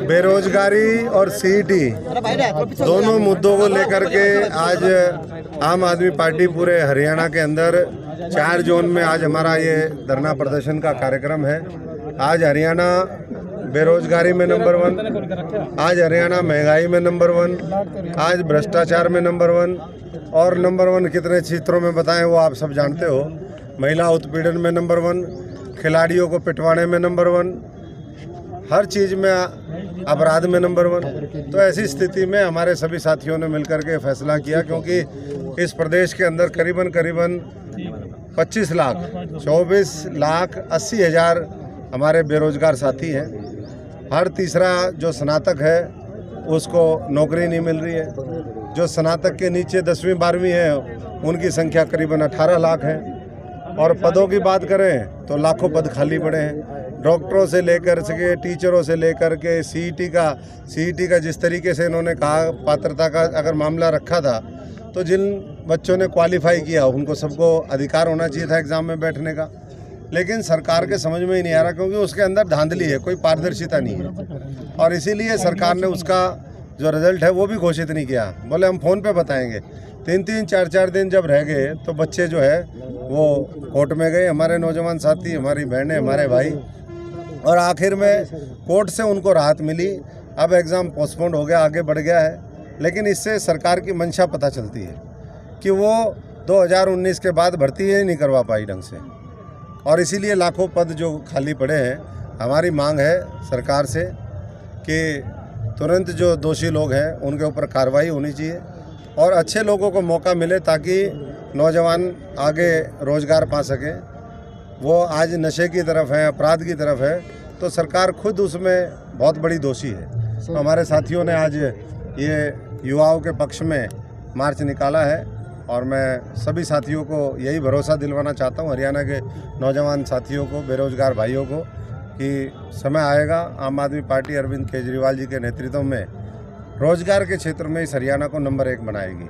बेरोजगारी और सीईटी दोनों मुद्दों को लेकर के आज आम आदमी पार्टी पूरे हरियाणा के अंदर 4 जोन में आज हमारा ये धरना प्रदर्शन का कार्यक्रम है। आज हरियाणा बेरोजगारी में नंबर 1, आज हरियाणा महंगाई में नंबर 1, आज भ्रष्टाचार में नंबर 1 और नंबर 1 कितने क्षेत्रों में बताएं वो आप सब जानते हो। महिला उत्पीड़न में नंबर 1, खिलाड़ियों को पिटवाने में नंबर 1, हर चीज़ में अपराध में नंबर 1। तो ऐसी स्थिति में हमारे सभी साथियों ने मिलकर के फैसला किया, क्योंकि इस प्रदेश के अंदर करीबन 25 लाख 80 हज़ार हमारे बेरोजगार साथी हैं। हर तीसरा जो स्नातक है उसको नौकरी नहीं मिल रही है। जो स्नातक के नीचे 10वीं 12वीं है उनकी संख्या करीबन 18 लाख है। और पदों की बात करें तो लाखों पद खाली पड़े हैं। डॉक्टरों से लेकर के टीचरों से लेकर के सीईटी का जिस तरीके से इन्होंने कहा पात्रता का अगर मामला रखा था, तो जिन बच्चों ने क्वालिफाई किया उनको सबको अधिकार होना चाहिए था एग्ज़ाम में बैठने का। लेकिन सरकार के समझ में ही नहीं आ रहा, क्योंकि उसके अंदर धांधली है, कोई पारदर्शिता नहीं है। और इसीलिए सरकार ने उसका जो रिजल्ट है वो भी घोषित नहीं किया। बोले हम फ़ोन पे बताएंगे। 3-3, 4-4 दिन जब रह गए तो बच्चे जो है वो कोर्ट में गए, हमारे नौजवान साथी, हमारी बहनें, हमारे भाई, और आखिर में कोर्ट से उनको राहत मिली। अब एग्ज़ाम पोस्टपोन्ड हो गया, आगे बढ़ गया है। लेकिन इससे सरकार की मंशा पता चलती है कि वो 2019 के बाद भर्ती ही नहीं करवा पाई ढंग से, और इसीलिए लाखों पद जो खाली पड़े हैं। हमारी मांग है सरकार से कि तुरंत जो दोषी लोग हैं उनके ऊपर कार्रवाई होनी चाहिए और अच्छे लोगों को मौका मिले, ताकि नौजवान आगे रोज़गार पा सकें। वो आज नशे की तरफ है, अपराध की तरफ है, तो सरकार खुद उसमें बहुत बड़ी दोषी है। तो हमारे साथियों ने आज ये युवाओं के पक्ष में मार्च निकाला है, और मैं सभी साथियों को यही भरोसा दिलवाना चाहता हूँ, हरियाणा के नौजवान साथियों को, बेरोजगार भाइयों को, कि समय आएगा आम आदमी पार्टी अरविंद केजरीवाल जी के नेतृत्व में रोजगार के क्षेत्र में इस हरियाणा को नंबर 1 बनाएगी।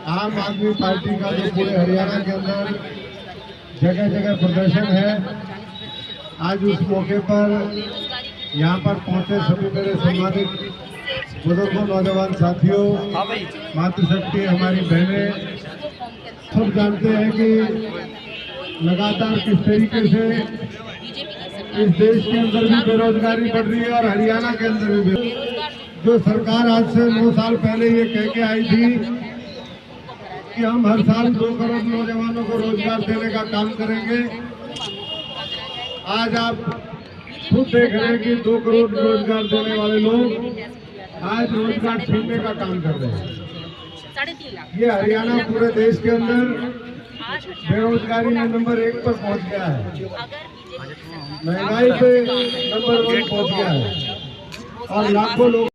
आम आदमी पार्टी का जो पूरे हरियाणा के अंदर जगह जगह प्रदर्शन है, आज उस मौके पर यहाँ पर पहुँचे सभी मेरे सम्मानित बुजुर्गों, नौजवान साथियों, मातृशक्ति, हमारी बहनें, सब जानते हैं कि लगातार किस तरीके से इस देश के अंदर भी बेरोजगारी बढ़ रही है और हरियाणा के अंदर भी। जो सरकार आज से 9 साल पहले ये कह के आई थी कि हम हर साल 2 करोड़ नौजवानों को रोजगार देने का काम करेंगे, आज आप खुद देख रहे हैं कि 2 करोड़ रोजगार देने वाले लोग आज रोजगार छीनने का काम कर रहे हैं। ये हरियाणा पूरे देश के अंदर बेरोजगारी में नंबर 1 पर पहुंच गया है, महंगाई पे नंबर 1 पहुंच गया है, और लाखों लोग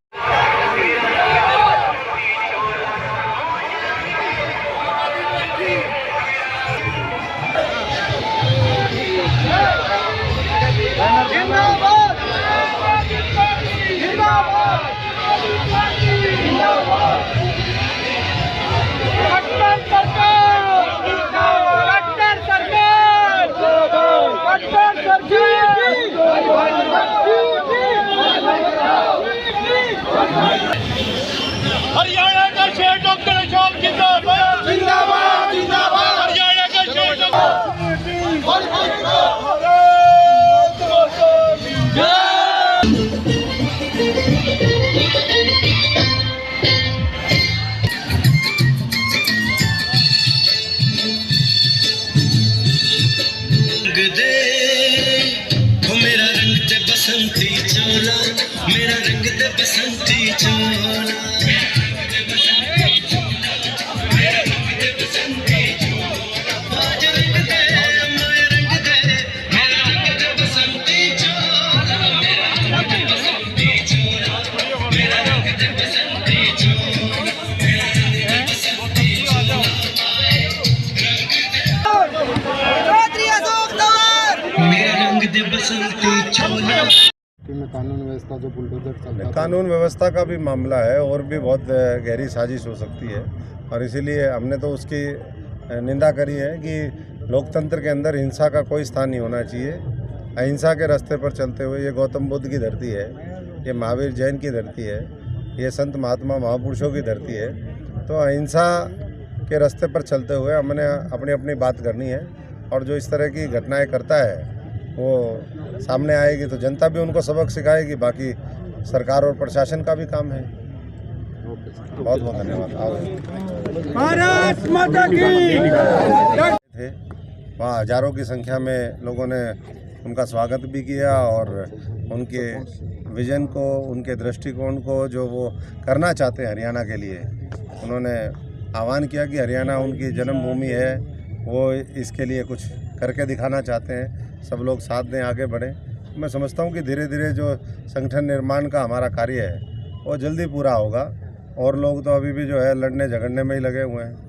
हरियाणा का शेर डॉक्टर अशोक जिंदाबाद जिंदाबाद जिंदाबाद। हरियाणा का शेर मेरा रंग ते बसंती चोला, मेरा रंग ते बसंती चोला। आज रंग दे, मैं रंग दे, मेरा रंग ते बसंती चोला। बसंती चोला। में कानून व्यवस्था जो बुलडोजर चलता था, कानून व्यवस्था का भी मामला है और भी बहुत गहरी साजिश हो सकती है, और इसीलिए हमने तो उसकी निंदा करी है कि लोकतंत्र के अंदर हिंसा का कोई स्थान नहीं होना चाहिए। अहिंसा के रास्ते पर चलते हुए, ये गौतम बुद्ध की धरती है, ये महावीर जैन की धरती है, ये संत महात्मा महापुरुषों की धरती है। तो अहिंसा के रास्ते पर चलते हुए हमने अपनी अपनी बात करनी है, और जो इस तरह की घटनाएं करता है वो सामने आएगी तो जनता भी उनको सबक सिखाएगी। बाकी सरकार और प्रशासन का भी काम है। बहुत बहुत धन्यवाद। भारत माता की थे वहाँ हजारों की संख्या में लोगों ने उनका स्वागत भी किया, और उनके विजन को, उनके दृष्टिकोण को, जो वो करना चाहते हैं हरियाणा के लिए, उन्होंने आह्वान किया कि हरियाणा उनकी जन्मभूमि है, वो इसके लिए कुछ करके दिखाना चाहते हैं। सब लोग साथ दें, आगे बढ़ें। मैं समझता हूँ कि धीरे धीरे जो संगठन निर्माण का हमारा कार्य है वो जल्दी पूरा होगा, और लोग तो अभी भी जो है लड़ने झगड़ने में ही लगे हुए हैं।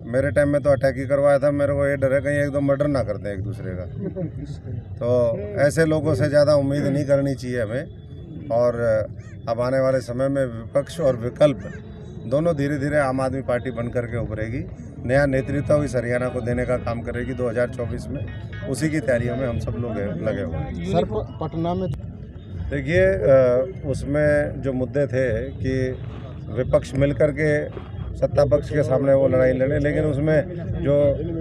मेरे टाइम में तो अटैक ही करवाया था, मेरे को ये डर है कहीं एक दो मर्डर ना कर दें एक दूसरे का। तो ऐसे लोगों से ज़्यादा उम्मीद नहीं करनी चाहिए हमें। और अब आने वाले समय में विपक्ष और विकल्प दोनों धीरे धीरे आम आदमी पार्टी बन करके उभरेगी। नया नेतृत्व इस हरियाणा को देने का काम करेगी 2024 में। उसी की तैयारियों में हम सब लोग लगे हुए हैं। सर पटना में देखिए, उसमें जो मुद्दे थे कि विपक्ष मिलकर के सत्ता पक्ष के सामने वो लड़ाई लड़े, लेकिन उसमें जो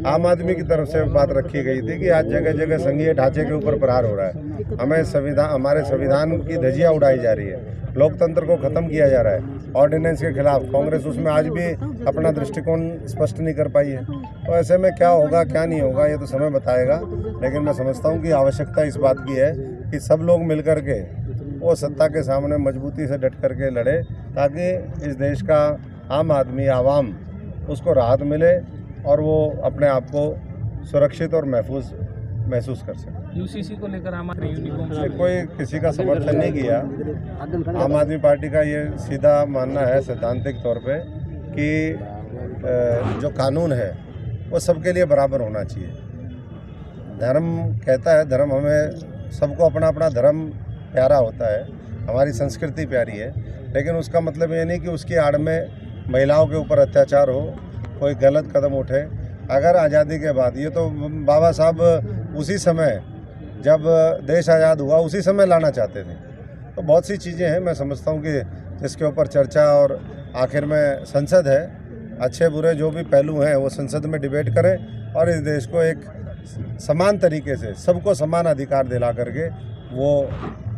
आम आदमी की तरफ से बात रखी गई थी कि आज जगह जगह संघीय ढांचे के ऊपर प्रहार हो रहा है, हमारे संविधान की धज्जियां उड़ाई जा रही है, लोकतंत्र को ख़त्म किया जा रहा है, ऑर्डिनेंस के खिलाफ कांग्रेस उसमें आज भी अपना दृष्टिकोण स्पष्ट नहीं कर पाई है। तो ऐसे में क्या होगा क्या नहीं होगा ये तो समय बताएगा, लेकिन मैं समझता हूँ कि आवश्यकता इस बात की है कि सब लोग मिलकर के वो सत्ता के सामने मजबूती से डट करके लड़े, ताकि इस देश का आम आदमी, आवाम, उसको राहत मिले और वो अपने आप को सुरक्षित और महसूस कर सके। यूसीसी को लेकर आम आदमी यूनिफॉर्म कोई किसी का समर्थन नहीं किया। आम आदमी पार्टी का ये सीधा मानना है सैद्धांतिक तौर पे कि जो कानून है वो सबके लिए बराबर होना चाहिए। धर्म कहता है, धर्म हमें सबको अपना अपना धर्म प्यारा होता है, हमारी संस्कृति प्यारी है, लेकिन उसका मतलब ये नहीं कि उसकी आड़ में महिलाओं के ऊपर अत्याचार हो, कोई गलत कदम उठे। अगर आज़ादी के बाद, ये तो बाबा साहब उसी समय जब देश आज़ाद हुआ उसी समय लाना चाहते थे। तो बहुत सी चीज़ें हैं, मैं समझता हूँ कि जिसके ऊपर चर्चा, और आखिर में संसद है, अच्छे बुरे जो भी पहलू हैं वो संसद में डिबेट करें और इस देश को एक समान तरीके से सबको समान अधिकार दिला करके वो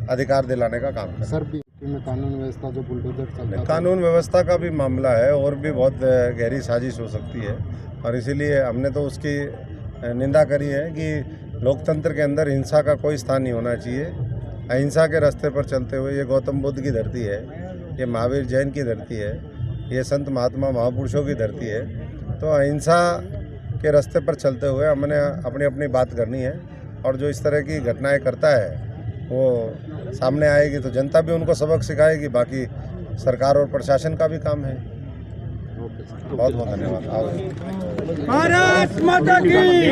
अधिकार दिलाने का काम करें। सर में कानून व्यवस्था जो बुलडोजर चलता था, कानून व्यवस्था का भी मामला है और भी बहुत गहरी साजिश हो सकती है, और इसीलिए हमने तो उसकी निंदा करी है कि लोकतंत्र के अंदर हिंसा का कोई स्थान नहीं होना चाहिए। अहिंसा के रास्ते पर चलते हुए, ये गौतम बुद्ध की धरती है, ये महावीर जैन की धरती है, ये संत महात्मा महापुरुषों की धरती है। तो अहिंसा के रास्ते पर चलते हुए हमने अपनी अपनी बात करनी है, और जो इस तरह की घटनाएं करता है वो सामने आएगी तो जनता भी उनको सबक सिखाएगी। बाकी सरकार और प्रशासन का भी काम है। बहुत बहुत धन्यवाद। भारत माता की